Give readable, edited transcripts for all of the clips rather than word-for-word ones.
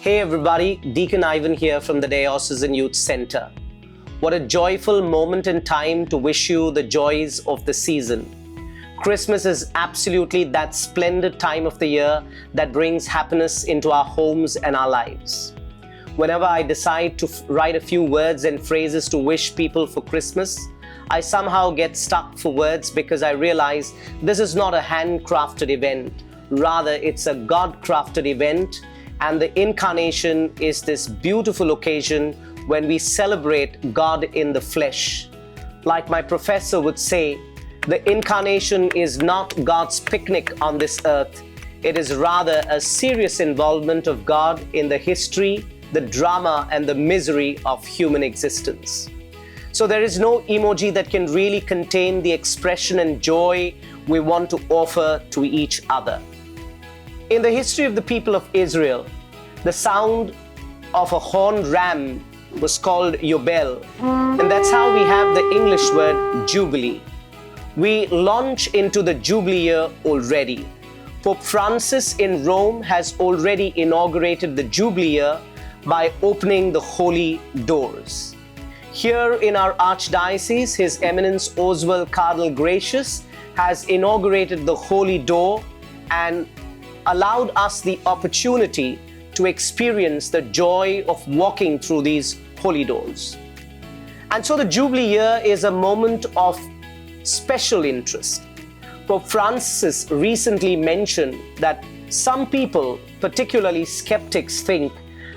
Hey everybody, Deacon Ivan here from the Diocesan Youth Centre. What a joyful moment in time to wish you the joys of the season. Christmas is absolutely that splendid time of the year that brings happiness into our homes and our lives. Whenever I decide to write a few words and phrases to wish people for Christmas, I somehow get stuck for words because I realize this is not a handcrafted event. Rather, it's a God-crafted event, and the incarnation is this beautiful occasion when we celebrate God in the flesh. Like my professor would say, the incarnation is not God's picnic on this earth. It is rather a serious involvement of God in the history, the drama, and the misery of human existence. So there is no emoji that can really contain the expression and joy we want to offer to each other. In the history of the people of Israel, the sound of a horned ram was called Yobel, and that's how we have the English word Jubilee. We launch into the Jubilee year already. Pope Francis in Rome has already inaugurated the Jubilee year by opening the holy doors. Here in our Archdiocese, His Eminence Oswald Cardinal Gracious has inaugurated the holy door and allowed us the opportunity to experience the joy of walking through these holy doors. And so the Jubilee year is a moment of special interest. Pope Francis recently mentioned that some people, particularly skeptics, think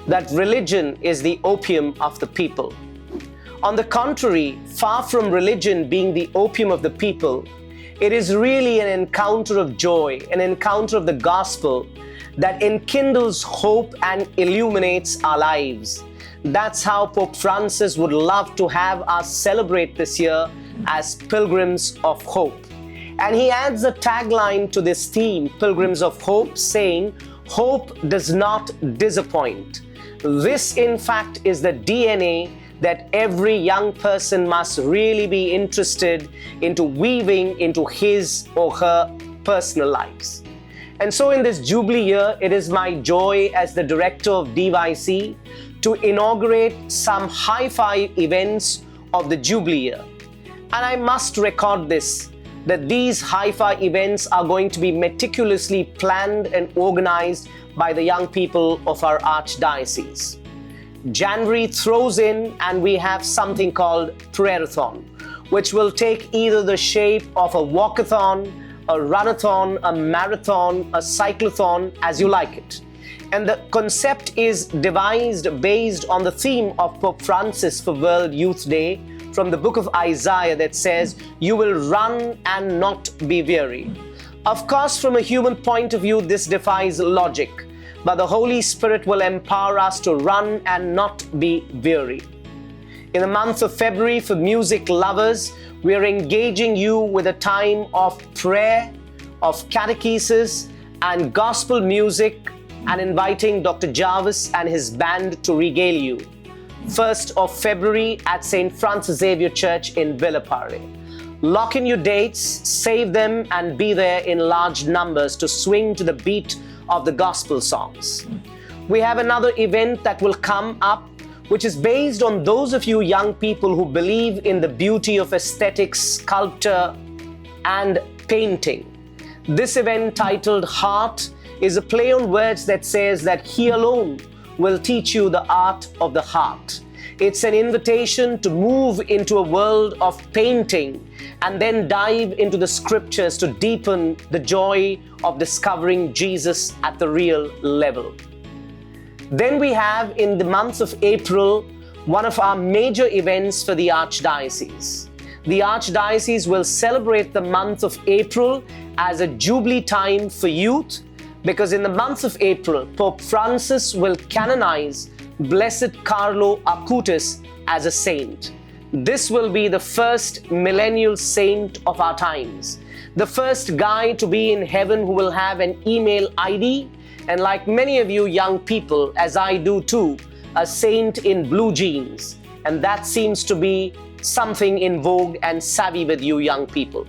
that religion is the opium of the people. On the contrary, far from religion being the opium of the people, it is really an encounter of joy, an encounter of the gospel that enkindles hope and illuminates our lives. That's how Pope Francis would love to have us celebrate this year as Pilgrims of Hope. And he adds a tagline to this theme, Pilgrims of Hope, saying, "Hope does not disappoint." This, in fact, is the DNA that every young person must really be interested into weaving into his or her personal lives. And so in this Jubilee year, it is my joy as the director of DYC to inaugurate some HiFi events of the Jubilee year. And I must record this, that these HiFi events are going to be meticulously planned and organized by the young people of our Archdiocese. January throws in and we have something called Prayer-a-thon, which will take either the shape of a walkathon, a runathon, a marathon, a cyclothon, as you like it. And the concept is devised based on the theme of Pope Francis for World Youth Day from the book of Isaiah that says, "You will run and not be weary." Of course, from a human point of view, this defies logic, but the Holy Spirit will empower us to run and not be weary. In the month of February, for music lovers, we are engaging you with a time of prayer, of catechesis, and gospel music, and inviting Dr. Jarvis and his band to regale you. 1st of February at St. Francis Xavier Church in Villapare. Lock in your dates, save them, and be there in large numbers to swing to the beat of the gospel songs. We have another event that will come up, which is based on those of you young people who believe in the beauty of aesthetics, sculpture, and painting. This event, titled Heart, is a play on words that says that He alone will teach you the art of the heart. It's an invitation to move into a world of painting and then dive into the scriptures to deepen the joy of discovering Jesus at the real level. Then we have, in the month of April, one of our major events for the Archdiocese. The Archdiocese will celebrate the month of April as a Jubilee time for youth, because in the month of April, Pope Francis will canonize Blessed Carlo Acutis as a saint. This will be the first millennial saint of our times, the first guy to be in heaven who will have an email ID, and like many of you young people, as I do too, a saint in blue jeans. And that seems to be something in vogue and savvy with you young people.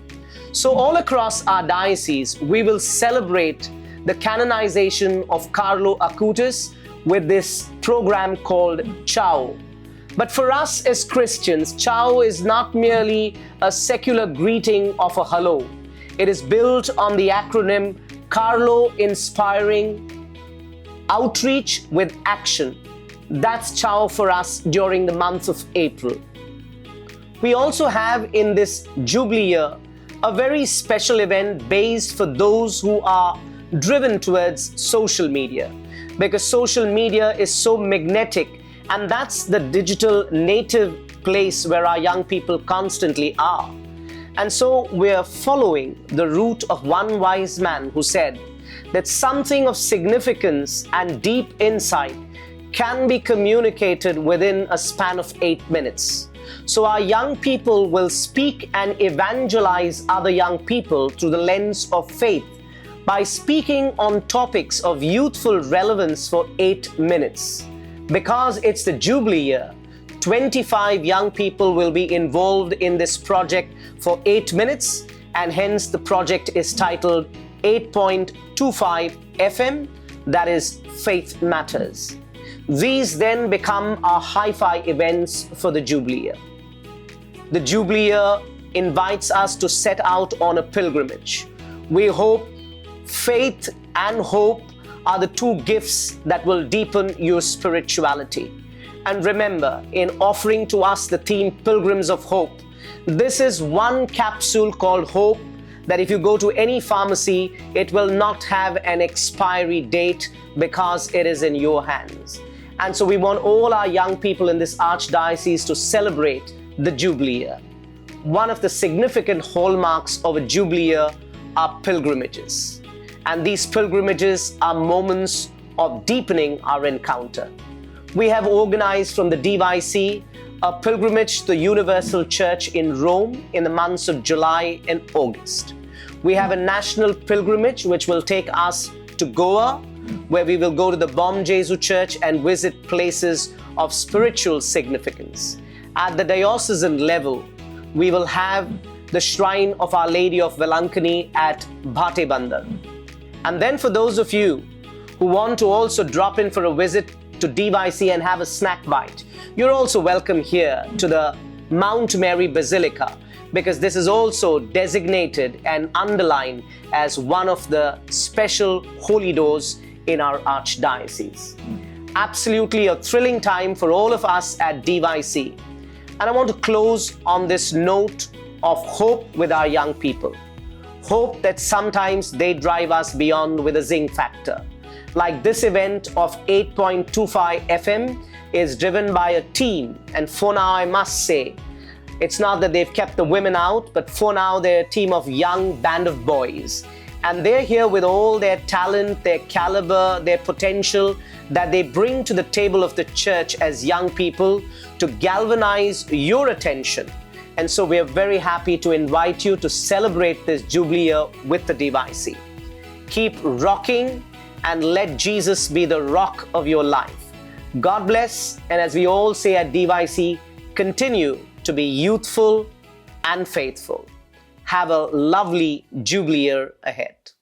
So all across our diocese, we will celebrate the canonization of Carlo Acutis with this program called Ciao. But for us as Christians, Ciao is not merely a secular greeting of a hello. It is built on the acronym Carlo, inspiring outreach with action. That's Ciao for us during the month of April. We also have in this Jubilee year a very special event based for those who are driven towards social media, because social media is so magnetic, and that's the digital native place where our young people constantly are. And so we're following the route of one wise man who said that something of significance and deep insight can be communicated within a span of 8 minutes. So our young people will speak and evangelize other young people through the lens of faith by speaking on topics of youthful relevance for 8 minutes. Because it's the Jubilee year, 25 young people will be involved in this project for 8 minutes, and hence the project is titled 8.25 FM, that is Faith Matters. These then become our HiFi events for the Jubilee year. The Jubilee year invites us to set out on a pilgrimage. We hope faith and hope are the two gifts that will deepen your spirituality. And remember, in offering to us the theme Pilgrims of Hope, this is one capsule called Hope that if you go to any pharmacy, it will not have an expiry date because it is in your hands. And so we want all our young people in this archdiocese to celebrate the Jubilee year. One of the significant hallmarks of a Jubilee year are pilgrimages. And these pilgrimages are moments of deepening our encounter. We have organized from the DYC a pilgrimage to the Universal Church in Rome in the months of July and August. We have a national pilgrimage which will take us to Goa, where we will go to the Bom Jesu Church and visit places of spiritual significance. At the diocesan level, we will have the shrine of Our Lady of Velankani at Bhate Bandar. And then for those of you who want to also drop in for a visit to DYC and have a snack bite, you're also welcome here to the Mount Mary Basilica, because this is also designated and underlined as one of the special holy doors in our archdiocese. Absolutely a thrilling time for all of us at DYC. And I want to close on this note of hope with our young people. Hope that sometimes they drive us beyond with a zing factor. Like this event of 8.25 FM is driven by a team, and for now I must say, it's not that they've kept the women out, but for now they're a team of young band of boys. And they're here with all their talent, their caliber, their potential that they bring to the table of the church as young people to galvanize your attention. And so we are very happy to invite you to celebrate this Jubilee year with the DYC. Keep rocking and let Jesus be the rock of your life. God bless, and as we all say at DYC, continue to be youthful and faithful. Have a lovely Jubilee year ahead.